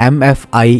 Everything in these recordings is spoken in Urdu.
MFI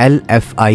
LFI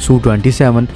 Su-27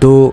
2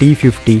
T-50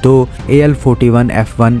2 AL-41F1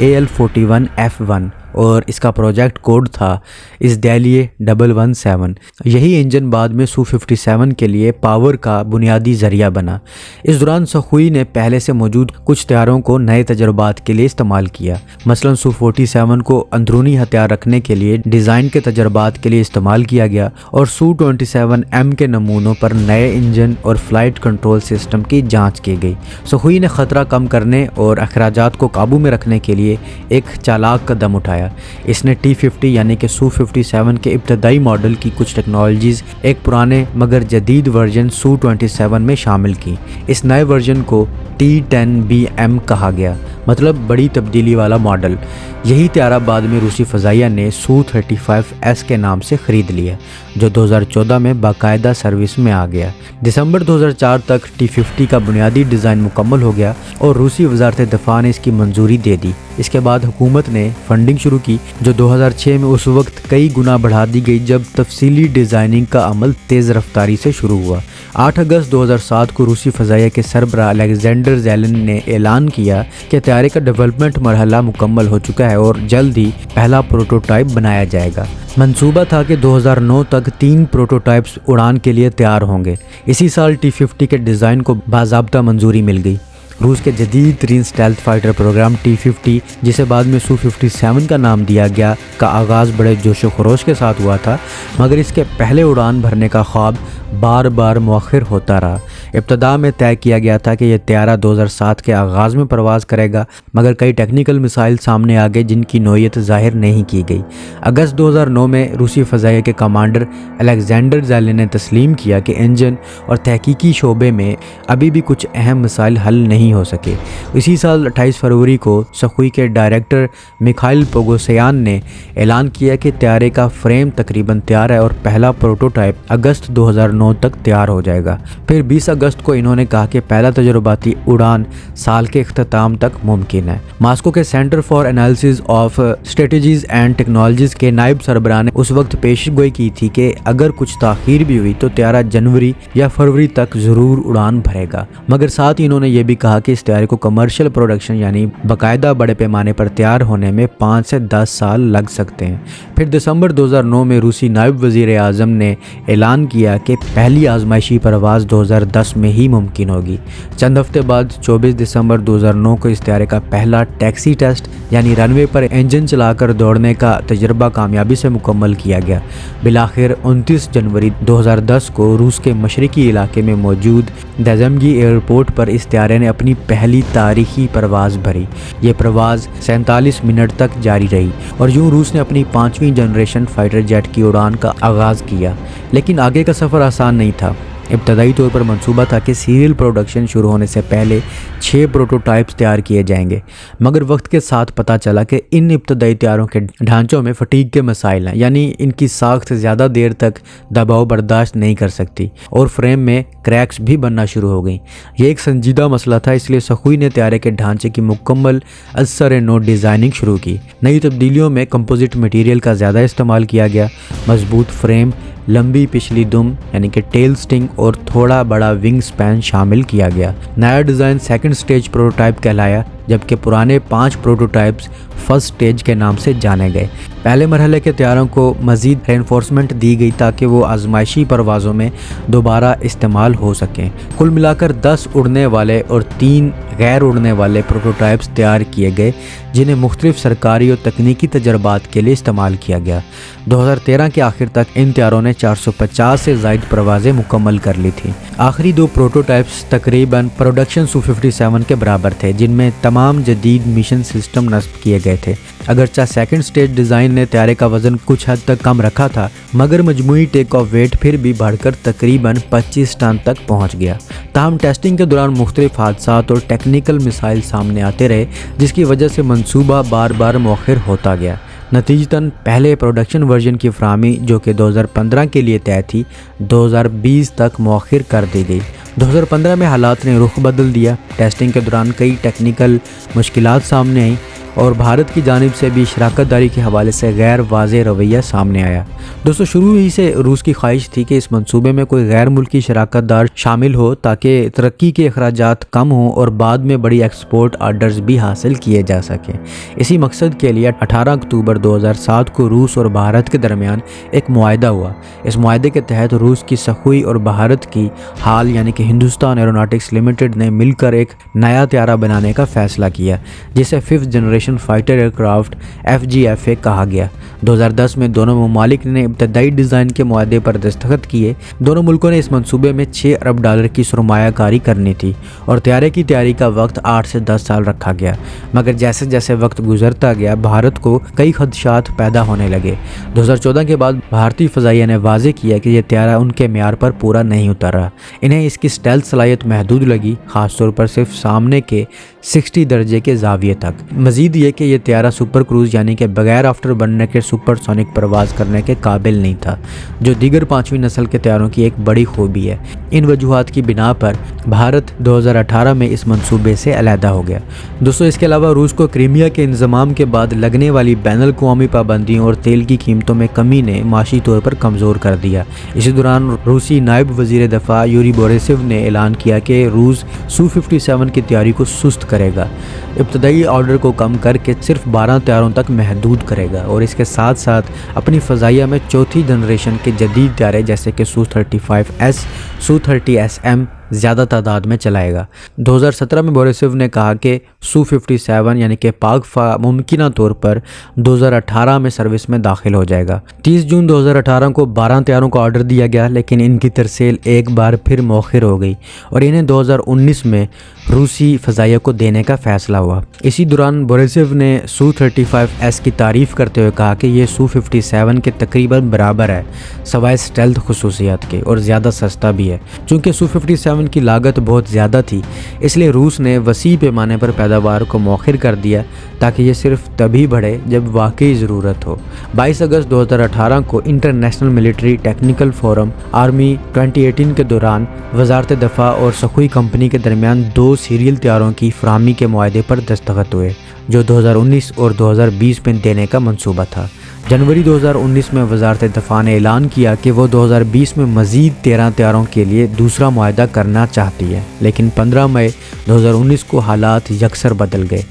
AL-41F1 اور اس کا پروجیکٹ کوڈ تھا اسدیلیے 117۔ یہی انجن بعد میں سو 57 کے لیے پاور کا بنیادی ذریعہ بنا۔ اس دوران سخوئی نے پہلے سے موجود کچھ طیاروں کو نئے تجربات کے لیے استعمال کیا، مثلا سو 47 کو اندرونی ہتھیار رکھنے کے لیے ڈیزائن کے تجربات کے لیے استعمال کیا گیا، اور سو 27M کے نمونوں پر نئے انجن اور فلائٹ کنٹرول سسٹم کی جانچ کی گئی۔ سخوئی نے خطرہ کم کرنے اور اخراجات کو قابو میں رکھنے کے لیے ایک چالاک قدم اٹھایا۔ اس نے T-50 یعنی کہ سو 57 کے ابتدائی ماڈل کی کچھ ٹیکنالوجیز ایک پرانے مگر جدید ورژن سو 27 میں شامل کی۔ اس نئے ورژن کو T-10BM کہا گیا، مطلب بڑی تبدیلی والا ماڈل۔ یہی طیارہ بعد میں روسی فضائیہ نے سو 35S کے نام سے خرید لیا، جو 2014 میں باقاعدہ سروس میں آ گیا۔ دسمبر 2004 تک T-50 کا بنیادی ڈیزائن مکمل ہو گیا اور روسی وزارت دفاع نے اس کی منظوری دے دی۔ اس کے بعد حکومت نے فنڈنگ شروع کی، جو 2006 میں اس وقت کئی گنا بڑھا دی گئی جب تفصیلی ڈیزائننگ کا عمل تیز رفتاری سے شروع ہوا۔ 8 اگست 2007 کو روسی فضائیہ کے سربراہ الیگزینڈر زیلن نے اعلان کیا کہ طیارے کا ڈیولپمنٹ مرحلہ مکمل ہو چکا ہے اور جلد ہی پہلا پروٹوٹائپ بنایا جائے گا۔ منصوبہ تھا کہ 2009 تک 3 پروٹوٹائپس اڑان کے لیے تیار ہوں گے۔ اسی سال T-50 کے ڈیزائن کو باضابطہ منظوری مل گئی۔ روس کے جدید ترین اسٹیلتھ فائٹر پروگرام T-50، جسے بعد میں سو 57 کا نام دیا گیا، کا آغاز بڑے جوش و خروش کے ساتھ ہوا تھا، مگر اس کے پہلے اڑان بھرنے کا خواب بار بار مؤخر ہوتا رہا۔ ابتدا میں طے کیا گیا تھا کہ یہ طیارہ 2007 کے آغاز میں پرواز کرے گا، مگر کئی ٹیکنیکل مسائل سامنے آ گئے جن کی نوعیت ظاہر نہیں کی گئی۔ اگست 2009 میں روسی فضائیہ کے کمانڈر الیگزینڈر زیلن نے تسلیم کیا کہ انجن اور تحقیقی شعبے میں ابھی بھی کچھ اہم مسائل حل نہیں ہو سکے۔ اسی سال 28 فروری کو سخوئی کے ڈائریکٹر میخائل پوگوسیان نے اعلان کیا کہ طیارے کا فریم تقریباً تیار ہے اور پہلا پروٹوٹائپ اگست 2009 تک تیار ہو جائے گا۔ پھر 20 اگست کو انہوں نے کہا کہ پہلا تجرباتی اڑان سال کے اختتام تک ممکن ہے۔ ماسکو کے centre for analysis of strategies and technologies کے نائب سربراہ نے اس وقت پیش گوئی کی تھی کہ اگر کچھ تاخیر بھی ہوئی تو طیارہ جنوری یا فروری تک ضرور اڑان بھرے گا، مگر ساتھ ہی انہوں نے یہ بھی کہا کہ اس طیارے کو کمرشل پروڈکشن یعنی باقاعدہ بڑے پیمانے پر تیار ہونے میں 5 سے 10 سال لگ سکتے ہیں۔ پھر دسمبر 2009 میں روسی نائب وزیر اعظم نے اعلان کیا کہ پہلی آزمائشی پرواز 2010 میں ہی ممکن ہوگی۔ چند ہفتے بعد 24 دسمبر 2009 کو اس طیارے کا پہلا ٹیکسی ٹیسٹ یعنی رن وے پر انجن چلا کر دوڑنے کا تجربہ کامیابی سے مکمل کیا گیا۔ بالآخر 29 جنوری 2010 کو روس کے مشرقی علاقے میں موجود دزمگی ایئرپورٹ پر اس طیارے نے اپنی پہلی تاریخی پرواز بھری۔ یہ پرواز 47 منٹ تک جاری رہی اور یوں روس نے اپنی 5ویں جنریشن فائٹر جیٹ کی اڑان کا آغاز کیا۔ لیکن آگے کا سفر آسان نہیں تھا۔ ابتدائی طور پر منصوبہ تھا کہ سیریل پروڈکشن شروع ہونے سے پہلے 6 پروٹوٹائپس تیار کیے جائیں گے، مگر وقت کے ساتھ پتہ چلا کہ ان ابتدائی طیاروں کے ڈھانچوں میں فٹیگ کے مسائل ہیں، یعنی ان کی ساخت زیادہ دیر تک دباؤ برداشت نہیں کر سکتی اور فریم میں کریکس بھی بننا شروع ہو گئیں۔ یہ ایک سنجیدہ مسئلہ تھا، اس لیے سخوئی نے طیارے کے ڈھانچے کی مکمل اثر نو ڈیزائننگ شروع کی۔ نئی تبدیلیوں میں کمپوزٹ مٹیریل کا زیادہ استعمال کیا گیا، مضبوط فریم، لمبی پچھلی دم یعنی کہ ٹیل سٹنگ اور تھوڑا بڑا ونگ سپین شامل کیا گیا۔ نیا ڈیزائن سیکنڈ سٹیج پروٹوٹائپ کہلایا، جبکہ پرانے 5 پروٹوٹائپس فرسٹ سٹیج کے نام سے جانے گئے۔ پہلے مرحلے کے طیاروں کو مزید رینفورسمنٹ دی گئی تاکہ وہ آزمائشی پروازوں میں دوبارہ استعمال ہو سکیں۔ کل ملا کر 10 اڑنے والے اور 3 غیر اڑنے والے پروٹوٹائپس تیار کیے گئے، جنہیں مختلف سرکاری اور تکنیکی تجربات کے لیے استعمال کیا گیا۔ 2013 کے آخر تک ان طیاروں نے 450 سے زائد پروازیں مکمل کر لی تھیں۔ آخری 2 پروٹوٹائپس تقریباً پروڈکشن سو 57 کے برابر تھے، جن میں تمام جدید مشن سسٹم نصب کیے گئے تھے۔ اگرچہ سیکنڈ سٹیج ڈیزائن نے طیارے کا وزن کچھ حد تک کم رکھا تھا، مگر مجموعی ٹیک آف ویٹ پھر بھی بڑھ کر تقریباً 25 ٹن تک پہنچ گیا۔ تاہم ٹیسٹنگ کے دوران مختلف حادثات اور ٹیکنیکل مسائل سامنے آتے رہے، جس کی وجہ سے منصوبہ بار بار مؤخر ہوتا گیا۔ نتیجتاً پہلے پروڈکشن ورژن کی فراہمی جو کہ 2015 کے لیے طے تھی، 2020 تک مؤخر کر دی گئی۔ 2015 میں حالات نے رخ بدل دیا۔ ٹیسٹنگ کے دوران کئی ٹیکنیکل مشکلات سامنے آئیں اور بھارت کی جانب سے بھی شراکت داری کے حوالے سے غیر واضح رویہ سامنے آیا۔ دوستو شروع ہی سے روس کی خواہش تھی کہ اس منصوبے میں کوئی غیر ملکی شراکت دار شامل ہو تاکہ ترقی کے اخراجات کم ہوں اور بعد میں بڑی ایکسپورٹ آرڈرز بھی حاصل کیے جا سکیں۔ اسی مقصد کے لیے 18 اکتوبر 2007 کو روس اور بھارت کے درمیان ایک معاہدہ ہوا۔ اس معاہدے کے تحت روس کی سخوئی اور بھارت کی ہال یعنی کہ ہندوستان ایروناٹکس لمیٹڈ نے مل کر ایک نیا طیارہ بنانے کا فیصلہ کیا جسے 5th generation fighter aircraft FGFA کہا گیا۔ 2010 میں دونوں ممالک نے ابتدائی ڈیزائن کے معاہدے پر دستخط کیے۔ دونوں ملکوں نے اس منصوبے میں $6 ارب کی سرمایہ کاری کرنی تھی اور طیارے کی تیاری کا وقت 8 سے 10 سال رکھا گیا، مگر جیسے جیسے وقت گزرتا گیا بھارت کو کئی خدشات پیدا ہونے لگے۔ 2014 کے بعد بھارتی فضائیہ نے واضح کیا کہ یہ طیارہ ان کے معیار پر پورا نہیں اتر رہا۔ انہیں اس کی اسٹیلتھ صلاحیت محدود لگی، خاص طور پر صرف سامنے کے 60 درجے کے زاویے تک۔ مزید یہ کہ یہ طیارہ سپر کروز یعنی کہ بغیر آفٹر برنر کے سپر سونک پرواز کرنے کے قابل نہیں تھا، جو دیگر 5ویں نسل کے طیاروں کی ایک بڑی خوبی ہے۔ ان وجوہات کی بنا پر بھارت 2018 میں اس منصوبے سے علیحدہ ہو گیا۔ دوستو اس کے علاوہ روس کو کرائمیا کے انضمام کے بعد لگنے والی بین الاقوامی پابندیوں اور تیل کی قیمتوں میں کمی نے معاشی طور پر کمزور کر دیا۔ اسی دوران روسی نائب وزیر دفاع یوری بوریسوو نے اعلان کیا کہ روس سو-57 کی تیاری کو سست کرے گا، ابتدائی آرڈر کو کم کر کے صرف 12 طیاروں تک محدود کرے گا اور اس کے ساتھ ساتھ اپنی فضائیہ میں 4تھی جنریشن کے جدید طیارے جیسے کہ سو-35S، سو-30SM زیادہ تعداد میں چلائے گا۔ 2017 میں بوریسوو نے کہا کہ سو-57 یعنی کہ پاک ممکنہ طور پر 2018 میں سروس میں داخل ہو جائے گا۔ 30 جون 2018 کو 12 طیاروں کا آرڈر دیا گیا، لیکن ان کی ترسیل ایک بار پھر مؤخر ہو گئی اور انہیں 2019 میں روسی فضائیہ کو دینے کا فیصلہ ہوا۔ اسی دوران بوریسوو نے سو-35S کی تعریف کرتے ہوئے کہا کہ یہ سو-57 کے تقریباً برابر ہے سوائے اسٹیلتھ خصوصیات کے، اور زیادہ سستا بھی ہے۔ چونکہ سو-57 کی لاگت بہت زیادہ تھی، اس لیے روس نے وسیع پیمانے پر پیداوار کو مؤخر کر دیا تاکہ یہ صرف تبھی بڑھے جب واقعی ضرورت ہو۔ 22 اگست 2018 کو international military technical forum army 2018 کے دوران وزارت دفاع اور سخوئی کمپنی کے درمیان 2 سیریل طیاروں کی فراہمی کے معاہدے پر دستخط ہوئے، جو 2019 اور 2020 میں دینے کا منصوبہ تھا۔ جنوری 2019 میں وزارت دفاع نے اعلان کیا کہ وہ 2020 میں مزید 13 طیاروں کے لیے دوسرا معاہدہ کرنا چاہتی ہے، لیکن 15 مئی 2019 کو حالات یکسر بدل گئے۔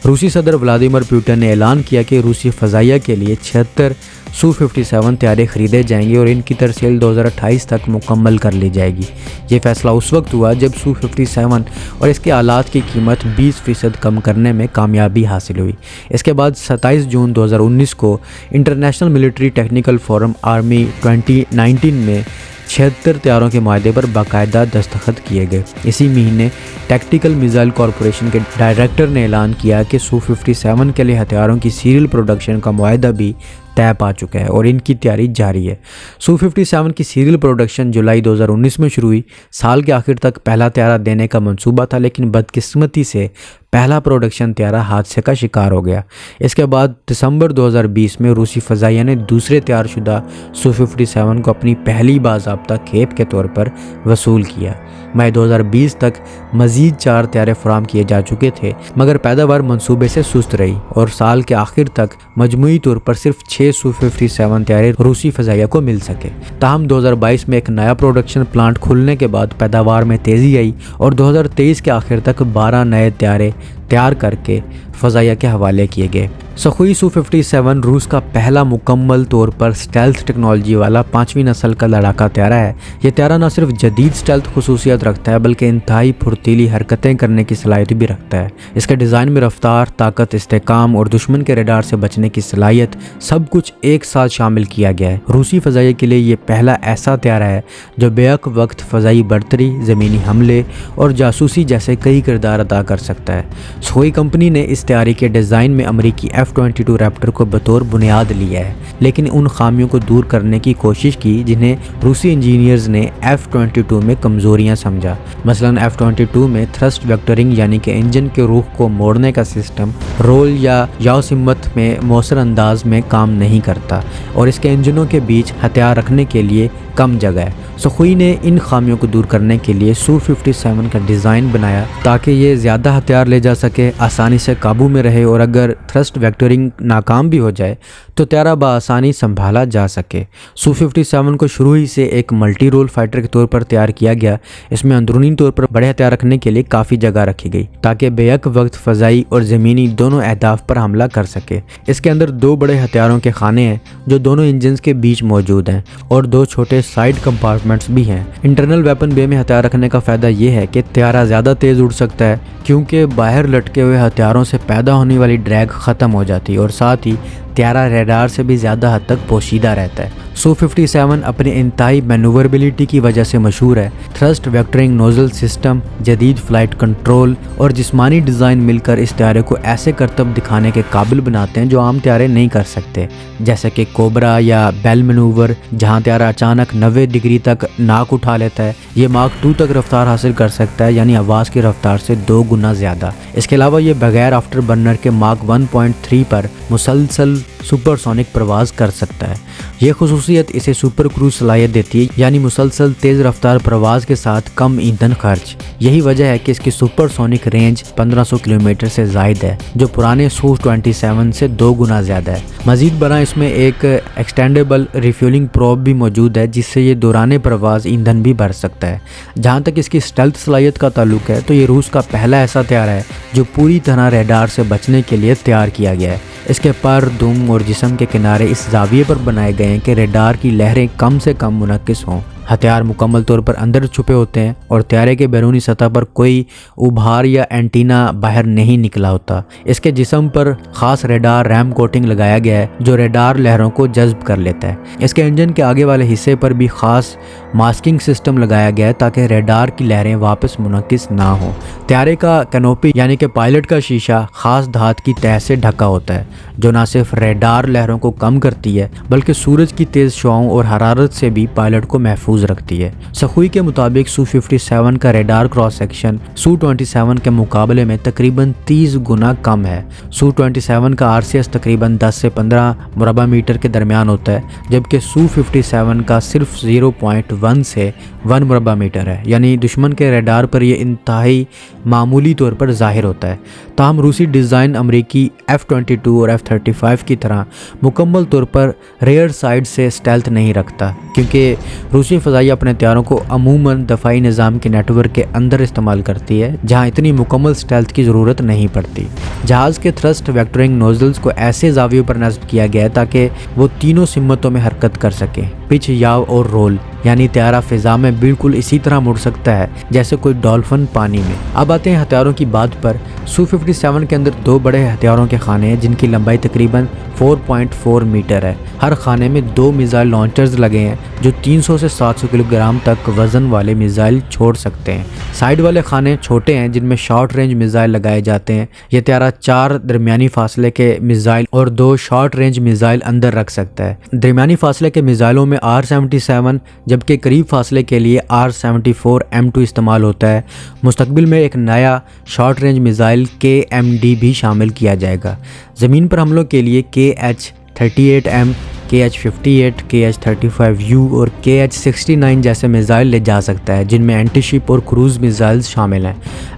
روسی صدر ولادیمیر پوٹن نے اعلان کیا کہ روسی فضائیہ کے لیے 76 سو-57 طیارے خریدے جائیں گے اور ان کی ترسیل 2028 تک مکمل کر لی جائے گی۔ یہ فیصلہ اس وقت ہوا جب سو-57 اور اس کے آلات کی قیمت 20% کم کرنے میں کامیابی حاصل ہوئی۔ اس کے بعد 27 جون 2019 کو international military technical forum army 2019 میں 76 طیاروں کے معاہدے پر باقاعدہ دستخط کیے گئے۔ اسی مہینے ٹیکٹیکل میزائل کارپوریشن کے ڈائریکٹر نے اعلان کیا کہ سو-57 کے لیے ہتھیاروں کی سیریل پروڈکشن کا معاہدہ بھی طے پا چکا ہے اور ان کی تیاری جاری ہے۔ سو-57 کی سیریل پروڈکشن جولائی 2019 میں شروع ہوئی۔ سال کے آخر تک پہلا طیارہ دینے کا منصوبہ تھا، لیکن بدقسمتی سے پہلا پروڈکشن طیارہ حادثے کا شکار ہو گیا۔ اس کے بعد دسمبر 2020 میں روسی فضائیہ نے دوسرے تیار شدہ سو-57 کو اپنی پہلی باضابطہ کھیپ کے طور پر وصول کیا۔ مئی 2020 تک مزید 4 طیارے فراہم کیے جا چکے تھے، مگر پیداوار منصوبے سے سست رہی اور سال کے آخر تک مجموعی طور پر صرف 6 سو-57 طیارے روسی فضائیہ کو مل سکے۔ تاہم 2022 میں ایک نیا پروڈکشن پلانٹ کھلنے کے بعد پیداوار میں تیزی آئی اور 2023 کے آخر تک 12 نئے طیارے تیار کر کے فضائیہ کے حوالے کیے گئے۔ سخوئی سو-57 روس کا پہلا مکمل طور پر اسٹیلتھ ٹیکنالوجی والا 5ویں نسل کا لڑاکا طیارہ ہے۔ یہ طیارہ نہ صرف جدید اسٹیلتھ خصوصیات رکھتا ہے بلکہ انتہائی پھرتیلی حرکتیں کرنے کی صلاحیت بھی رکھتا ہے۔ اس کے ڈیزائن میں رفتار، طاقت، استحکام اور دشمن کے ریڈار سے بچنے کی صلاحیت سب کچھ ایک ساتھ شامل کیا گیا ہے۔ روسی فضائیہ کے لیے یہ پہلا ایسا طیارہ ہے جو بیک وقت فضائی برتری، زمینی حملے اور جاسوسی جیسے کئی کردار ادا کر سکتا ہے۔ سخوئی کمپنی نے اس طیارے کے ڈیزائن میں امریکی F-22 ریپٹر کو بطور بنیاد لیا ہے، لیکن ان خامیوں کو دور کرنے کی کوشش کی جنہیں روسی انجینئرز نے F-22 میں کمزوریاں سمجھا۔ مثلاً F-22 میں تھرسٹ ویکٹرنگ یعنی کہ انجن کے رخ کو موڑنے کا سسٹم رول یا یاو سمت میں مؤثر انداز میں کام نہیں کرتا اور اس کے انجنوں کے بیچ ہتھیار رکھنے کے لیے کم جگہ ہے۔ سخوئی نے ان خامیوں کو دور کرنے کے لیے سو-57 کا ڈیزائن بنایا تاکہ یہ زیادہ ہتھیار لے جا سکے، آسانی سے قابو میں رہے اور اگر تھرسٹ ویکٹرنگ ناکام بھی ہو جائے تو طیارہ بآسانی سنبھالا جا سکے۔ سو-57 کو شروع ہی سے ایک ملٹی رول فائٹر کے طور پر تیار کیا گیا۔ اس میں اندرونی طور پر بڑے ہتھیار رکھنے کے لیے کافی جگہ رکھی گئی تاکہ بیک وقت فضائی اور زمینی دونوں اہداف پر حملہ کر سکے۔ اس کے اندر 2 بڑے ہتھیاروں کے خانے ہیں جو دونوں انجنز کے بیچ موجود ہیں اور 2 چھوٹے سائیڈ کمپارٹمنٹس بھی ہیں۔ انٹرنل ویپن بے میں ہتھیار رکھنے کا فائدہ یہ ہے کہ طیارہ زیادہ تیز اڑ سکتا ہے کیونکہ باہر لٹکے ہوئے ہتھیاروں سے پیدا ہونے والی ڈریگ ختم ہو جاتی ہے اور ساتھ ہی طیارہ ریڈار سے بھی زیادہ حد تک پوشیدہ رہتا ہے۔ سو-57 اپنی انتہائی مینووربلٹی کی وجہ سے مشہور ہے۔ تھرسٹ ویکٹرنگ نوزل سسٹم، جدید فلائٹ کنٹرول اور جسمانی ڈیزائن مل کر اس طیارے کو ایسے کرتب دکھانے کے قابل بناتے ہیں جو عام طیارے نہیں کر سکتے، جیسے کہ کوبرا یا بیل مینوور جہاں طیارہ اچانک 90 ڈگری تک ناک اٹھا لیتا ہے۔ یہ ماک 2 تک رفتار حاصل کر سکتا ہے، یعنی آواز کی رفتار سے 2 گنا زیادہ۔ اس کے علاوہ یہ بغیر آفٹر برنر کے ماک 1.3 پر مسلسل سپر سونک پرواز کر سکتا ہے۔ یہ خصوصیت اسے سپر کروز صلاحیت دیتی ہے، یعنی مسلسل تیز رفتار پرواز کے ساتھ کم ایندھن خرچ۔ یہی وجہ ہے کہ اس کی سپر سونک رینج 1500 کلومیٹر سے زائد ہے، جو پرانے سو-27 سے 2 گنا زیادہ ہے۔ مزید برآں اس میں ایک ایکسٹینڈیبل ریفیولنگ پروب بھی موجود ہے جس سے یہ دوران پرواز ایندھن بھی بھر سکتا ہے۔ جہاں تک اس کی اسٹیلتھ صلاحیت کا تعلق ہے تو یہ روس کا پہلا ایسا طیارہ ہے جو پوری طرح ریڈار سے بچنے کے لیے تیار کیا گیا ہے۔ اس کے پر، دم اور جسم کے کنارے اس زاویے پر بنائے گئے ہیں کہ ریڈار کی لہریں کم سے کم منعکس ہوں۔ ہتھیار مکمل طور پر اندر چھپے ہوتے ہیں اور طیارے کے بیرونی سطح پر کوئی ابھار یا اینٹینا باہر نہیں نکلا ہوتا۔ اس کے جسم پر خاص ریڈار ریم کوٹنگ لگایا گیا ہے جو ریڈار لہروں کو جذب کر لیتا ہے۔ اس کے انجن کے آگے والے حصے پر بھی خاص ماسکنگ سسٹم لگایا گیا ہے تاکہ ریڈار کی لہریں واپس منعکس نہ ہوں۔ طیارے کا کینوپی یعنی کہ پائلٹ کا شیشہ خاص دھات کی تہ سے ڈھکا ہوتا ہے جو نہ صرف ریڈار لہروں کو کم کرتی ہے بلکہ سورج کی تیز شعاؤں اور حرارت سے بھی پائلٹ کو محفوظ رکھتی ہے۔ سخوئی کے مطابق سو-57 کا ریڈار کراس سیکشن سو-27 کے مقابلے میں تقریباً 30 گنا کم ہے۔ سو-27 کا RCS تقریباً 10 سے 15 مربع میٹر کے درمیان ہوتا ہے جبکہ سو-57 کا صرف 0.1 سے 1 مربع میٹر ہے، یعنی دشمن کے ریڈار پر یہ انتہائی معمولی طور پر ظاہر ہوتا ہے۔ تاہم روسی ڈیزائن امریکی F-22 اور F-35 کی طرح مکمل طور پر ریئر سائیڈ سے اسٹیلتھ نہیں رکھتا کیونکہ روسی فضائیہ اپنے طیاروں کو عموماً دفاعی نظام کے نیٹ ورک کے اندر استعمال کرتی ہے جہاں اتنی مکمل اسٹیلتھ کی ضرورت نہیں پڑتی۔ جہاز کے تھرسٹ ویکٹرنگ نوزلز کو ایسے زاویوں پر نصب کیا گیا ہے تاکہ وہ تینوں سمتوں میں حرکت کر سکے، پچ، یاو اور رول، یعنی طیارہ فضا میں بالکل اسی طرح مڑ سکتا ہے جیسے کوئی ڈولفن پانی میں۔ اب آتے ہیں ہتھیاروں کی بات پر۔ سو-57 کے اندر 2 بڑے ہتھیاروں کے خانے ہیں جن کی لمبائی تقریباً 4.4 میٹر ہے۔ ہر خانے میں 2 میزائل لانچرز لگے ہیں جو 300 سے 700 کلو گرام تک وزن والے میزائل چھوڑ سکتے ہیں۔ سائیڈ والے خانے چھوٹے ہیں جن میں شارٹ رینج میزائل لگائے جاتے ہیں۔ یہ طیارہ 4 درمیانی فاصلے کے میزائل اور 2 شارٹ رینج میزائل اندر رکھ سکتا ہے۔ درمیانی فاصلے کے میزائلوں میں R-77 جبکہ قریب فاصلے کے لیے R-74 M2 استعمال ہوتا ہے۔ مستقبل میں ایک نیا شارٹ رینج میزائل KMD بھی شامل کیا جائے گا۔ زمین پر حملوں کے لیے KH-38M، KH-58، KH-35U اور KH-69 جیسے میزائل لے جا سکتا ہے جن میں اینٹی شپ اور کروز میزائلز شامل ہیں۔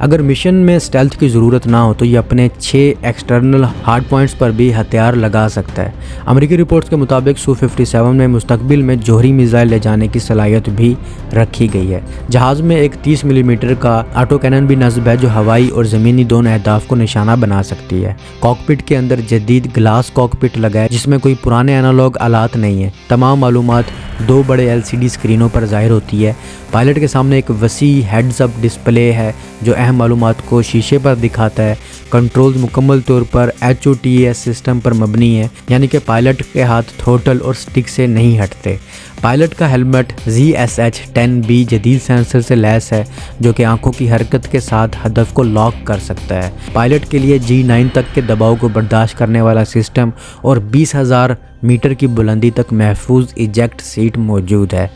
اگر مشن میں اسٹیلتھ کی ضرورت نہ ہو تو یہ اپنے 6 ایکسٹرنل ہارڈ پوائنٹس پر بھی ہتھیار لگا سکتا ہے۔ امریکی رپورٹس کے مطابق سو-57 میں مستقبل میں جوہری میزائل لے جانے کی صلاحیت بھی رکھی گئی ہے۔ جہاز میں ایک 30 ملی میٹر کا آٹو کینن بھی نصب ہے جو ہوائی اور زمینی دونوں اہداف کو نشانہ بنا سکتی ہے۔ کاکپٹ کے اندر جدید گلاس کاکپٹ لگا ہے جس میں کوئی پرانے اینالوگ آلات نہیں ہیں۔ تمام معلومات 2 بڑے LCD اسکرینوں پر ظاہر ہوتی ہے۔ پائلٹ کے سامنے ایک وسیع ہیڈز اپ ڈسپلے ہے جو اہم معلومات کو شیشے پر دکھاتا ہے۔ کنٹرولز مکمل طور پر HOTAS سسٹم پر مبنی ہے، یعنی کہ پائلٹ کے ہاتھ تھروٹل اور سٹک سے نہیں ہٹتے۔ پائلٹ کا ہیلمٹ ZSH-10B جدید سینسر سے لیس ہے جو کہ آنکھوں کی حرکت کے ساتھ ہدف کو لاک کر سکتا ہے۔ پائلٹ کے لیے G9 تک کے دباؤ کو برداشت کرنے والا سسٹم اور 20,000 میٹر کی بلندی تک محفوظ ایجیکٹ سیٹ موجود ہے۔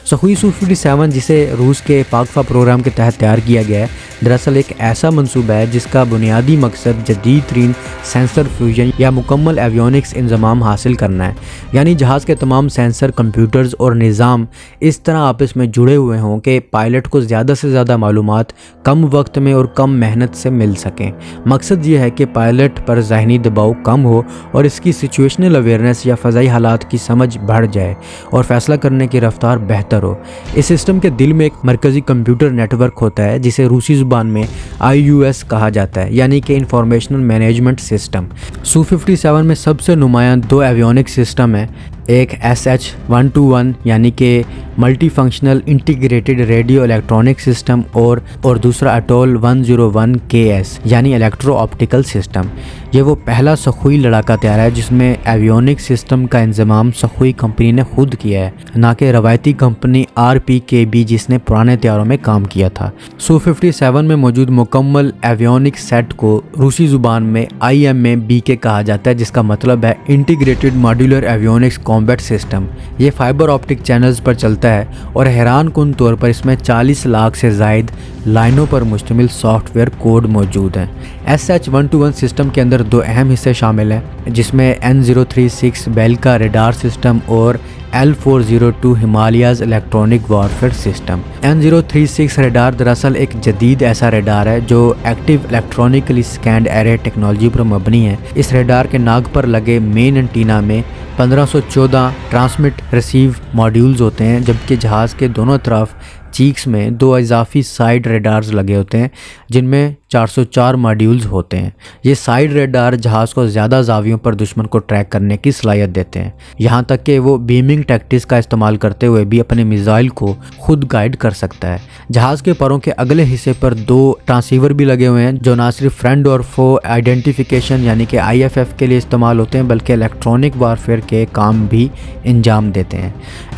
سخوئی سو-57 جسے روس کے پاکفا پروگرام کے تحت تیار کیا گیا ہے، دراصل ایک ایسا منصوبہ ہے جس کا بنیادی مقصد جدید ترین سینسر فیوژن یا مکمل ایویونکس انضمام حاصل کرنا ہے، یعنی جہاز کے تمام سینسر، کمپیوٹرز اور نظام اس طرح آپس میں جڑے ہوئے ہوں کہ پائلٹ کو زیادہ سے زیادہ معلومات کم وقت میں اور کم محنت سے مل سکیں۔ مقصد یہ ہے کہ پائلٹ پر ذہنی دباؤ کم ہو اور اس کی سچویشنل اویئرنیس یا فضائی حالات کی سمجھ بڑھ جائے اور فیصلہ کرنے کی رفتار بہتر ہو۔ اس سسٹم کے دل میں ایک مرکزی کمپیوٹر نیٹ ورک ہوتا ہے جسے روسی زبان میں IUS کہا جاتا ہے، یعنی کہ انفارمیشنل مینجمنٹ سسٹم۔ سو-57 میں سب سے نمایاں 2 ایویونک سسٹم ہیں، ایک SH-121 یعنی کہ multi functional integrated radio electronic system اور دوسرا اٹول 101KS یعنی الیکٹرو آپٹیکل سسٹم۔ یہ وہ پہلا سخوئی لڑاکا طیارہ ہے جس میں ایویونک سسٹم کا انضمام سخوئی کمپنی نے خود کیا ہے، نہ کہ روایتی کمپنی RPKB جس نے پرانے طیاروں میں کام کیا تھا۔ سو-57 میں موجود مکمل ایویونک سیٹ کو روسی زبان میں IMABK کہا جاتا ہے، جس کا مطلب ہے integrated modular avionics combat system. یہ فائبر آپٹک چینلز پر چلتا ہے اور حیران کن طور پر اس میں 40 لاکھ سے زائد لائنوں پر مشتمل سافٹ ویئر کوڈ موجود ہیں۔ SH-121 سسٹم کے اندر 2 اہم حصے شامل ہیں، جس میں N036 بیل کا ریڈار سسٹم اور L402 Himalayas electronic warfare system. N036 radar دراصل ایک جدید ایسا ریڈار ہے جو ایکٹیو الیکٹرونکلی سکینڈ ایرے ٹیکنالوجی پر مبنی ہے۔ اس ریڈار کے ناک پر لگے مین انٹینا میں 1514 ٹرانسمٹ ریسیو ماڈیولز ہوتے ہیں، جبکہ جہاز کے دونوں طرف چیکس میں 2 اضافی سائیڈ ریڈارز لگے ہوتے ہیں جن میں 404 ماڈیولز ہوتے ہیں۔ یہ سائیڈ ریڈار جہاز کو زیادہ زاویوں پر دشمن کو ٹریک کرنے کی صلاحیت دیتے ہیں، یہاں تک کہ وہ بیمنگ ٹیکٹکس کا استعمال کرتے ہوئے بھی اپنے میزائل کو خود گائیڈ کر سکتا ہے۔ جہاز کے پروں کے اگلے حصے پر 2 ٹرانسیور بھی لگے ہوئے ہیں جو نہ صرف فرینڈ اور فو آئیڈینٹیفیکیشن یعنی کہ IFF کے لیے استعمال ہوتے ہیں بلکہ الیکٹرونک وارفیئر کے کام بھی انجام دیتے ہیں۔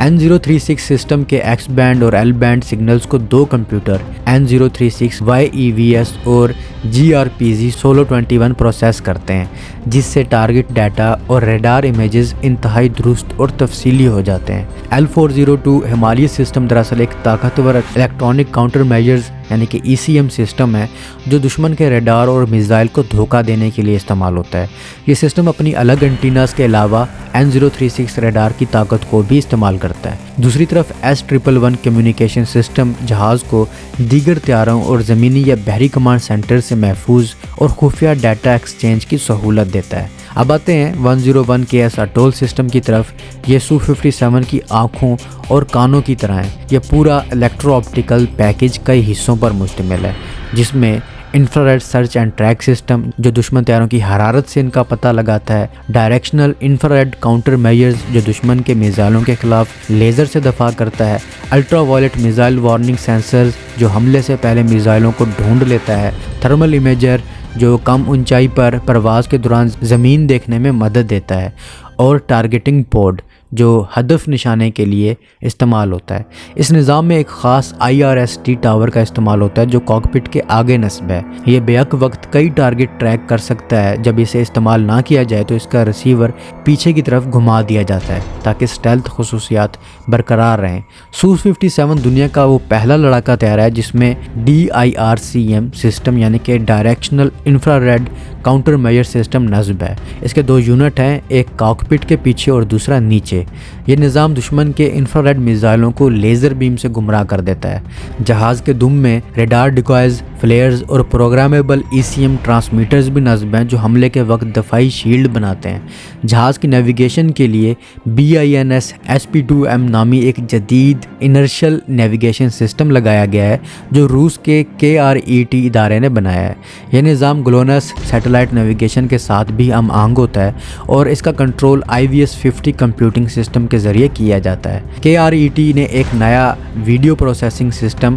N036 سسٹم کے ایکس بینڈ اور ایل بینڈ سگنلز کو 2 کمپیوٹر N036 YEVS اور GRPZ 1621 پروسیس کرتے ہیں، جس سے ٹارگٹ ڈیٹا اور ریڈار امیجز انتہائی درست اور تفصیلی ہو جاتے ہیں۔ L402 ہمالیہ سسٹم دراصل ایک طاقتور الیکٹرونک کاؤنٹر میجرز یعنی کہ ECM سسٹم ہے جو دشمن کے ریڈار اور میزائل کو دھوکہ دینے کے لیے استعمال ہوتا ہے۔ یہ سسٹم اپنی الگ انٹیناز کے علاوہ N036 ریڈار کی طاقت کو بھی استعمال کرتا ہے۔ دوسری طرف S111 کمیونیکیشن سسٹم جہاز کو دیگر طیاروں اور زمینی یا بحری کمانڈ سینٹر سے محفوظ اور خفیہ ڈیٹا ایکسچینج کی سہولت دیتا ہے۔ اب آتے ہیں 101KS اٹول سسٹم کی طرف۔ یہ سو-57 کی آنکھوں اور کانوں کی طرح ہے۔ یہ پورا الیکٹرو آپٹیکل پیکج کئی حصوں پر مشتمل ہے، جس میں infrared search and track system جو دشمن طیاروں کی حرارت سے ان کا پتہ لگاتا ہے، ڈائریکشنل انفراریڈ کاؤنٹر میجرز جو دشمن کے میزائلوں کے خلاف لیزر سے دفاع کرتا ہے، ultraviolet missile warning sensors جو حملے سے پہلے میزائلوں کو ڈھونڈ لیتا ہے، تھرمل امیجر جو کم اونچائی پر پرواز کے دوران زمین دیکھنے میں مدد دیتا ہے، اور ٹارگیٹنگ پوڈ جو ہدف نشانے کے لیے استعمال ہوتا ہے۔ اس نظام میں ایک خاص IRST ٹاور کا استعمال ہوتا ہے جو کاکپٹ کے آگے نصب ہے۔ یہ بیک وقت کئی ٹارگٹ ٹریک کر سکتا ہے۔ جب اسے استعمال نہ کیا جائے تو اس کا ریسیور پیچھے کی طرف گھما دیا جاتا ہے تاکہ اسٹیلتھ خصوصیات برقرار رہیں۔ سو-57 دنیا کا وہ پہلا لڑاکا طیارہ ہے جس میں DIRCM سسٹم یعنی کہ directional infrared countermeasure system نصب ہے۔ اس کے 2 یونٹ ہیں، ایک کاکپٹ کے پیچھے اور دوسرا نیچے۔ یہ نظام دشمن کے انفراریڈ میزائلوں کو لیزر بیم سے گمراہ کر دیتا ہے۔ جہاز کے دم میں ریڈار ڈیکوائز، فلیئرز اور پروگرامیبل ECM ٹرانسمیٹرز بھی نصب ہیں جو حملے کے وقت دفاعی شیلڈ بناتے ہیں۔ جہاز کی نیویگیشن کے لیے BINS SP2M نامی ایک جدید انرشل نیویگیشن سسٹم لگایا گیا ہے جو روس کے KRET ادارے نے بنایا ہے۔ یہ نظام گلونس سیٹلائٹ نیویگیشن کے ساتھ بھی ہم آہنگ ہوتا ہے اور اس کا کنٹرول IVS-50 کمپیوٹنگ سسٹم کے ذریعے کیا جاتا ہے۔ KRET نے ایک نیا ویڈیو پروسیسنگ سسٹم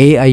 AI